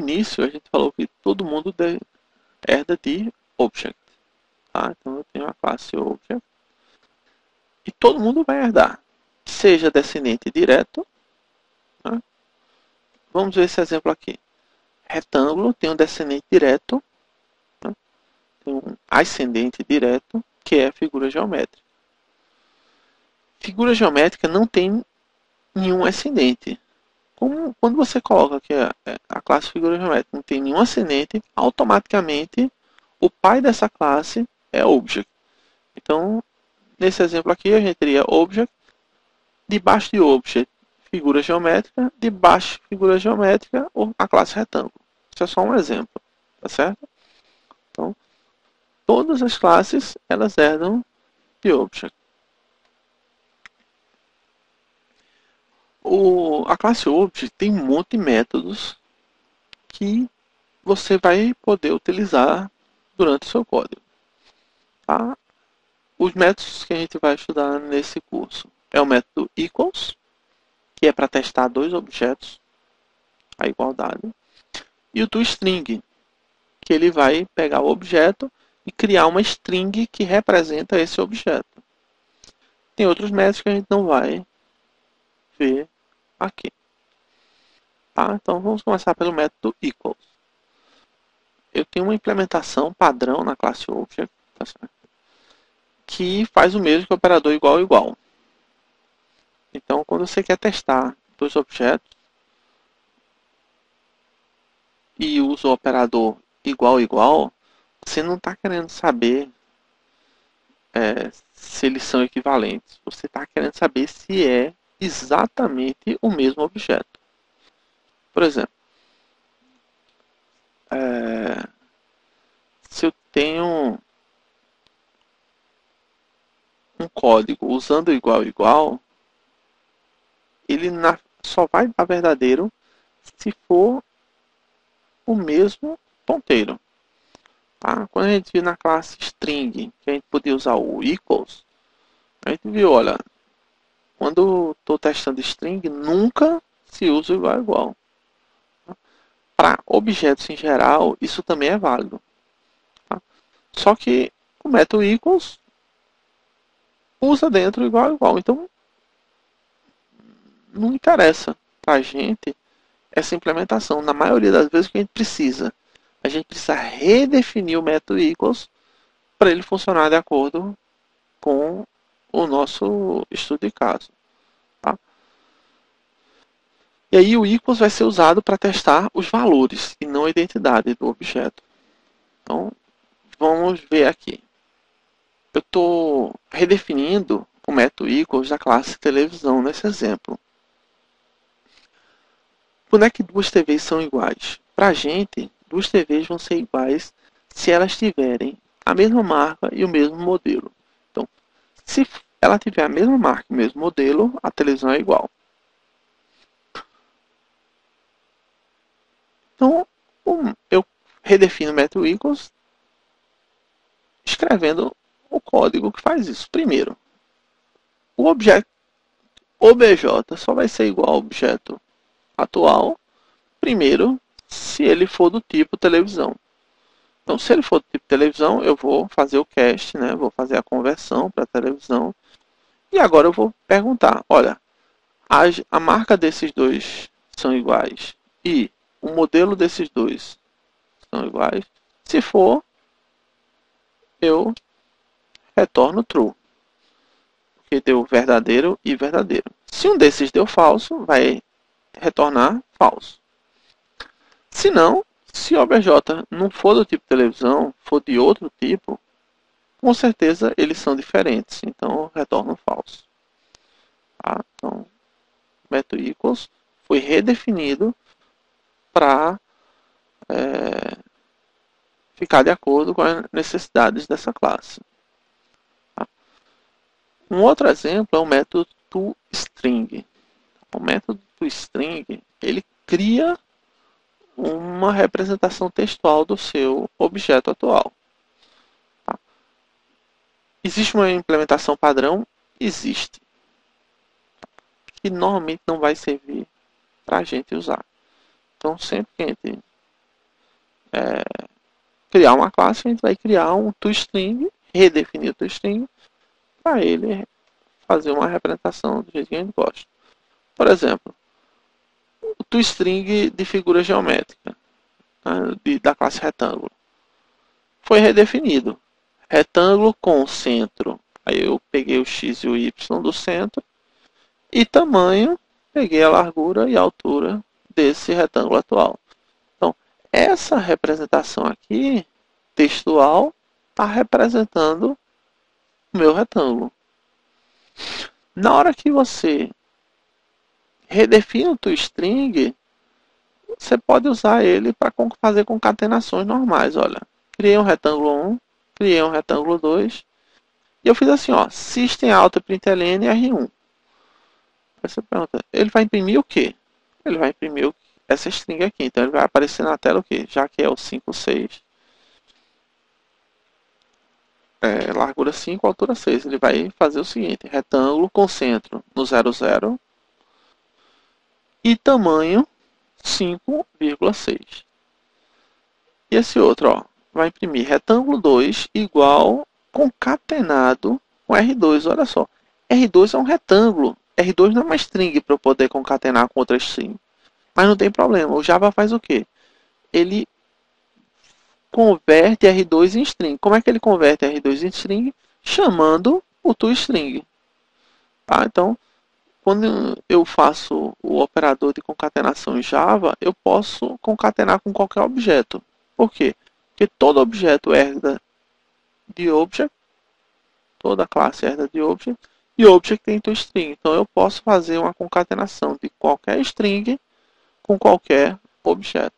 início a gente falou que todo mundo herda de Object. Tá? Então eu tenho a classe Object e todo mundo vai herdar, seja descendente direto. Tá? Vamos ver esse exemplo aqui. Retângulo tem um descendente direto, tá? Tem um ascendente direto, que é a figura geométrica. Figura geométrica não tem nenhum ascendente. Como quando você coloca aqui a classe figura geométrica não tem nenhum ascendente, automaticamente o pai dessa classe é Object. Então, nesse exemplo aqui, a gente teria Object, debaixo de Object, figura geométrica, debaixo de figura geométrica, a classe retângulo. Isso é só um exemplo, tá certo? Então, todas as classes, elas herdam de Object. A classe Object tem um monte de métodos que você vai poder utilizar durante o seu código. Tá? Os métodos que a gente vai estudar nesse curso é o método equals, que é para testar dois objetos, a igualdade, e o toString, que ele vai pegar o objeto e criar uma string que representa esse objeto. Tem outros métodos que a gente não vai ver aqui. Tá? Então vamos começar pelo método equals. Eu tenho uma implementação padrão na classe Object, tá certo? Que faz o mesmo que o operador igual igual. Então, quando você quer testar dois objetos e usa o operador igual igual, você não está querendo saber se eles são equivalentes. Você está querendo saber se é exatamente o mesmo objeto. Por exemplo, se eu tenho um código usando igual igual, ele só vai dar verdadeiro se for o mesmo ponteiro. Tá? Quando a gente viu na classe string, que a gente podia usar o equals, a gente viu, olha, quando estou testando string, nunca se usa igual igual. Para objetos em geral, isso também é válido. Tá? Só que o método equals usa dentro igual igual. Então, não interessa para a gente essa implementação. Na maioria das vezes que a gente precisa redefinir o método equals para ele funcionar de acordo com o nosso estudo de caso. Tá? E aí o equals vai ser usado para testar os valores e não a identidade do objeto. Então, vamos ver aqui. Eu estou redefinindo o método equals da classe televisão nesse exemplo. Quando é que duas TVs são iguais? Para a gente, duas TVs vão ser iguais se elas tiverem a mesma marca e o mesmo modelo. Então, se ela tiver a mesma marca e o mesmo modelo, a televisão é igual. Então, eu redefino o método equals escrevendo o código que faz isso. Primeiro, o objeto obj só vai ser igual ao objeto atual, primeiro, se ele for do tipo televisão. Então, se ele for do tipo televisão, eu vou fazer o cast, né? Vou fazer a conversão para televisão. E agora eu vou perguntar, olha, a marca desses dois são iguais e o modelo desses dois são iguais. Se for, eu retorno true, porque deu verdadeiro e verdadeiro. Se um desses deu falso, vai retornar falso. Se não, se o obj não for do tipo televisão, for de outro tipo, com certeza eles são diferentes, então retornam falso. Tá? Então, o método equals foi redefinido para ficar de acordo com as necessidades dessa classe. Tá? Um outro exemplo é o método toString. O método toString, ele cria uma representação textual do seu objeto atual. Tá? Existe uma implementação padrão? Existe. Que normalmente não vai servir para a gente usar. Então, sempre que a gente criar uma classe, a gente vai criar um toString, redefinir o toString, para ele fazer uma representação do jeito que a gente gosta. Por exemplo, o toString de figura geométrica, né, da classe retângulo, foi redefinido. Retângulo com centro, aí eu peguei o x e o y do centro, e tamanho, peguei a largura e a altura desse retângulo atual. Então, essa representação aqui, textual, está representando o meu retângulo. Na hora que você redefine o toString, você pode usar ele para fazer concatenações normais. Olha, criei um retângulo 1, criei um retângulo 2, e eu fiz assim, ó, system out println R1. Aí você pergunta, ele vai imprimir o quê? Ele vai imprimir essa string aqui, então ele vai aparecer na tela o quê? Já que é o 5, 6, largura 5, altura 6. Ele vai fazer o seguinte, retângulo com centro no 0, 0 e tamanho 5,6. E esse outro, ó, vai imprimir retângulo 2 igual concatenado com R2. Olha só, R2 é um retângulo. R2 não é uma string para eu poder concatenar com outra string. Mas não tem problema. O Java faz o quê? Ele converte R2 em string. Como é que ele converte R2 em string? Chamando o toString. Tá? Então, quando eu faço o operador de concatenação em Java, eu posso concatenar com qualquer objeto. Por quê? Porque todo objeto herda de object, toda classe herda de object, e object tem toString. Então eu posso fazer uma concatenação de qualquer string com qualquer objeto.